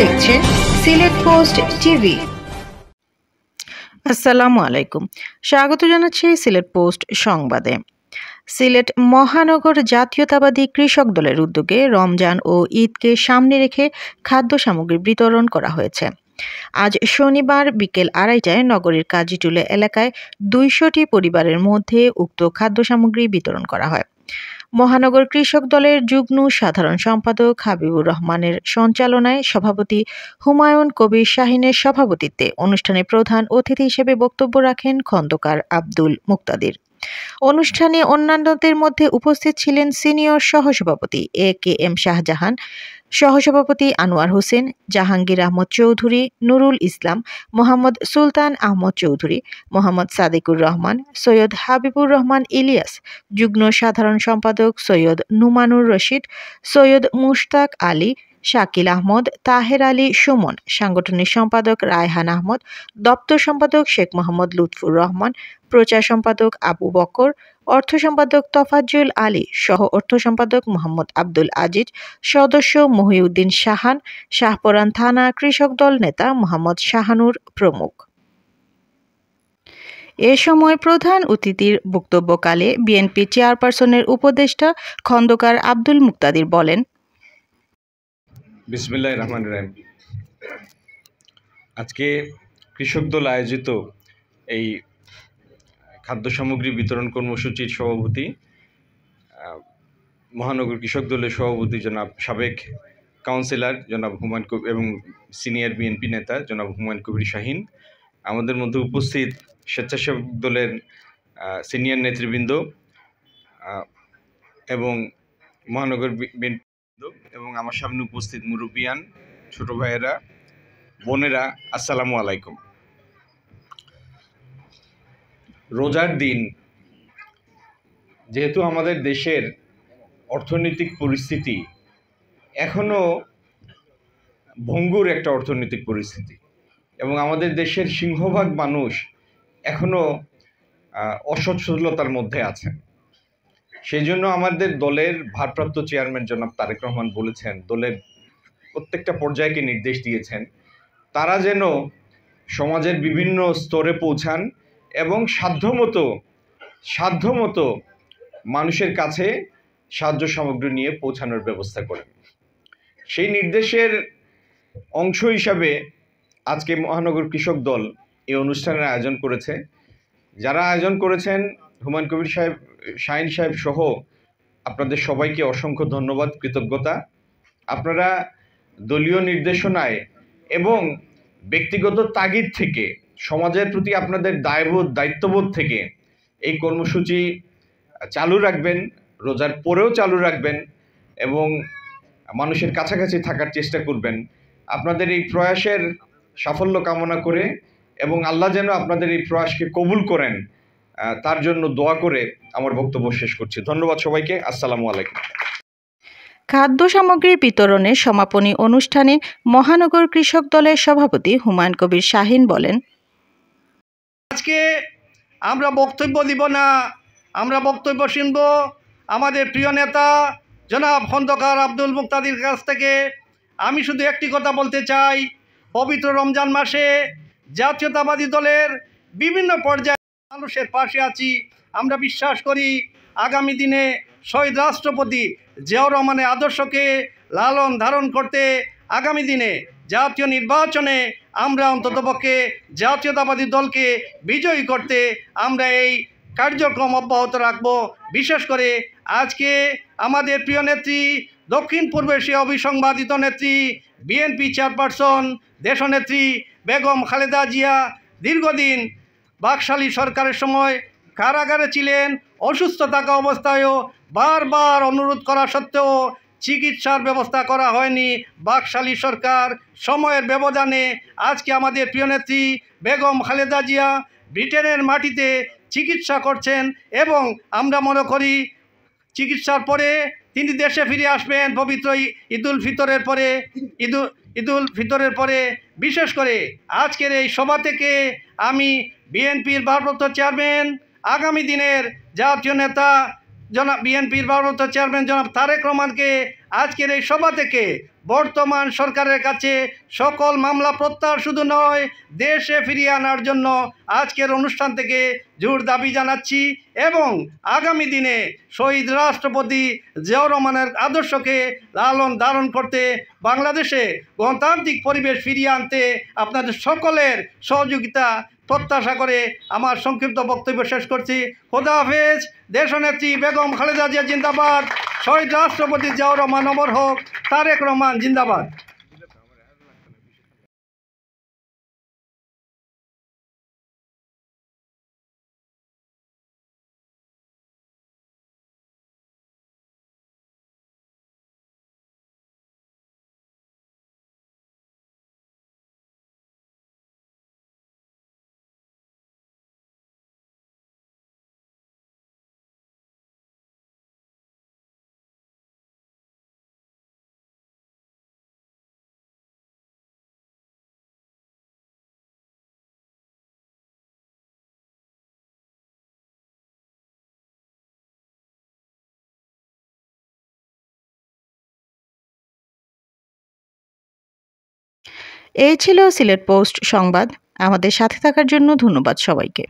দেখছেন Sylhet post TV. আসসালামু আলাইকুম, স্বাগত জানাচ্ছি সিলেট পোস্ট সংবাদে। সিলেট মহানগর জাতীয়তাবাদী কৃষক দলের উদ্যোগে রমজান ও ঈদকে সামনে রেখে খাদ্য সামগ্রী বিতরণ করা হয়েছে। আজ শনিবার বিকেল 2:30টায় নগরীর কাজীটুলা এলাকায় 200টি পরিবারের মধ্যে উক্ত খাদ্য সামগ্রী বিতরণ করা হয়। মহানগর কৃষক দলের যুগ্ম সাধারণ সম্পাদক হাবিবুর রহমানের সঞ্চালনায় সভাপতি হুমায়ুন কবির শাহিনের সভাপতিত্বে অনুষ্ঠানে প্রধান অতিথি হিসেবে বক্তব্য রাখেন খন্দকার আব্দুল মুক্তাদির। অনুষ্ঠানে অন্যান্যদের মধ্যে উপস্থিত ছিলেন সিনিয়র সহসভাপতি AKM শাহজাহান, সহসভাপতি আনোয়ার হোসেন, জাহাঙ্গীর আহমদ চৌধুরী, নুরুল ইসলাম, মোহাম্মদ সুলতান আহমদ চৌধুরী, মোহাম্মদ সাদিকুর রহমান, সৈয়দ হাবিবুর রহমান ইলিয়াস, যুগ্ম সাধারণ সম্পাদক সৈয়দ নুমানুর রশিদ, সৈয়দ মুশতাক আলী, শাকিল আহমদ, তাহের আলী সুমন, সাংগঠনিক সম্পাদক রায়হান আহমদ, দপ্তর সম্পাদক শেখ মোহাম্মদ লুৎফুর রহমান, প্রচার সম্পাদক আবু বকর, অর্থ সম্পাদক তফাজ্জল আলী, সহ অর্থ সম্পাদক মোহাম্মদ আব্দুল আজিজ, সদস্য মহিউদ্দিন শাহান, শাহপরান থানা কৃষক দল নেতা মোহাম্মদ শাহানুর প্রমুখ। এ সময় প্রধান অতিথির বক্তব্যকালে বিএনপি চেয়ারপারসনের উপদেষ্টা খন্দকার আব্দুল মুক্তাদির বলেন, বিসমিল্লাহির রহমানির রহিম। আজকে কৃষক দল আয়োজিত এই খাদ্য সামগ্রী বিতরণ কর্মসূচির সভাপতি মহানগর কৃষক দলের সভাপতি জনাব সাবেক কাউন্সিলর জনাব হুমায়ুন কবির এবং সিনিয়র বিএনপি নেতা জনাব হুমায়ুন কবির শাহিন, আমাদের মধ্যে উপস্থিত স্বেচ্ছাসেবক দলের সিনিয়র নেতৃবৃন্দ এবং মহানগর বিএনপি এবং আমার সামনে উপস্থিত মুরব্বিয়ান, ছোট ভাইয়েরা, বোনেরা, আসসালামু আলাইকুম। রোজার দিন, যেহেতু আমাদের দেশের অর্থনৈতিক পরিস্থিতি এখনও ভঙ্গুর একটা অর্থনৈতিক পরিস্থিতি এবং আমাদের দেশের সিংহভাগ মানুষ এখনও অসচ্ছলতার মধ্যে আছেন, সেই জন্য আমাদের দলের ভারপ্রাপ্ত চেয়ারম্যান জনাব তারেক রহমান বলেছেন, দলের প্রত্যেকটা পর্যায়কে নির্দেশ দিয়েছেন তারা যেন সমাজের বিভিন্ন স্তরে পৌঁছান এবং সাধ্যমতো মানুষের কাছে সাহায্য সামগ্রী নিয়ে পৌঁছানোর ব্যবস্থা করেন। সেই নির্দেশের অংশ হিসাবে আজকে মহানগর কৃষক দল এই অনুষ্ঠানের আয়োজন করেছে। যারা আয়োজন করেছেন, হুমায়ুন কবির শাহিন সাহেব সহ আপনাদের সবাইকে অসংখ্য ধন্যবাদ, কৃতজ্ঞতা। আপনারা দলীয় নির্দেশনায় এবং ব্যক্তিগত তাগিদ থেকে, সমাজের প্রতি আপনাদের দায়িত্ববোধ থেকে এই কর্মসূচি চালু রাখবেন, রোজার পরেও চালু রাখবেন এবং মানুষের কাছাকাছি থাকার চেষ্টা করবেন। আপনাদের এই প্রয়াসের সাফল্য কামনা করে এবং আল্লাহ যেন আপনাদের এই প্রয়াসকে কবুল করেন তার জন্য দোয়া করে আমার বক্তব্য শেষ করছি। ধন্যবাদ সবাইকে, আসসালামু আলাইকুম। খাদ্য সামগ্রী বিতরণের সমাপনী অনুষ্ঠানে মহানগর কৃষক দলের সভাপতি হুমায়ুন কবির শাহিন বলেন, আজকে আমরা বক্তব্য দিব না, আমরা বক্তব্য শুনব আমাদের প্রিয় নেতা জনাব খন্দকার আব্দুল মুক্তাদির কাছ থেকে। আমি শুধু একটি কথা বলতে চাই, পবিত্র রমজান মাসে জাতীয়তাবাদী দলের বিভিন্ন পর্যায়ে মানুষের পাশে আছি। আমরা বিশ্বাস করি আগামী দিনে শহীদ রাষ্ট্রপতি জিয়াউর রহমানের আদর্শকে লালন ধারণ করতে আগামী দিনে জাতীয় নির্বাচনে আমরা অন্ততপক্ষে জাতীয়তাবাদী দলকে বিজয়ী করতে আমরা এই কার্যক্রম অব্যাহত রাখব। বিশেষ করে আজকে আমাদের প্রিয় নেত্রী, দক্ষিণ পূর্ব এশিয়া অবিসংবাদিত নেত্রী, বিএনপি চেয়ারপারসন, দেশনেত্রী বেগম খালেদা জিয়া দীর্ঘদিন বাকশালী সরকারের সময় কারাগারে ছিলেন। অসুস্থ থাকা অবস্থায়ও বারবার অনুরোধ করা সত্ত্বেও চিকিৎসার ব্যবস্থা করা হয়নি। বাকশালী সরকার সময়ের ব্যবধানে আজকে আমাদের প্রিয় নেত্রী বেগম খালেদা জিয়া ব্রিটেনের মাটিতে চিকিৎসা করছেন এবং আমরা মনে করি চিকিৎসার পরে তিনি দেশে ফিরে আসবেন পবিত্র ঈদুল ফিতরের পরে। বিশেষ করে আজকের এই সভা থেকে আমি বিএনপির ভারপ্রাপ্ত চেয়ারম্যান, আগামী দিনের জাতীয় নেতা জনাব বিএনপির ভারপ্রাপ্ত চেয়ারম্যান জনাব তারেক রহমানকে আজকের এই সভা থেকে বর্তমান সরকারের কাছে সকল মামলা প্রত্যাহার শুধু নয়, দেশে ফিরিয়ে আনার জন্য আজকের অনুষ্ঠান থেকে জোর দাবি জানাচ্ছি এবং আগামী দিনে শহীদ রাষ্ট্রপতি জিয়াউর রহমানের আদর্শকে লালন ধারণ করতে, বাংলাদেশে গণতান্ত্রিক পরিবেশ ফিরিয়ে আনতে আপনাদের সকলের সহযোগিতা প্রত্যাশা করে আমার সংক্ষিপ্ত বক্তব্য শেষ করছি। খোদা হাফেজ। দেশনেত্রী বেগম খালেদা জিয়া জিন্দাবাদ। শহীদ রাষ্ট্রপতি জিয়াউর রহমান অমর হোক। তারেক রহমান জিন্দাবাদ। এই ছিল সিলেট পোস্ট সংবাদ। আমাদের সাথে থাকার জন্য ধন্যবাদ সবাইকে।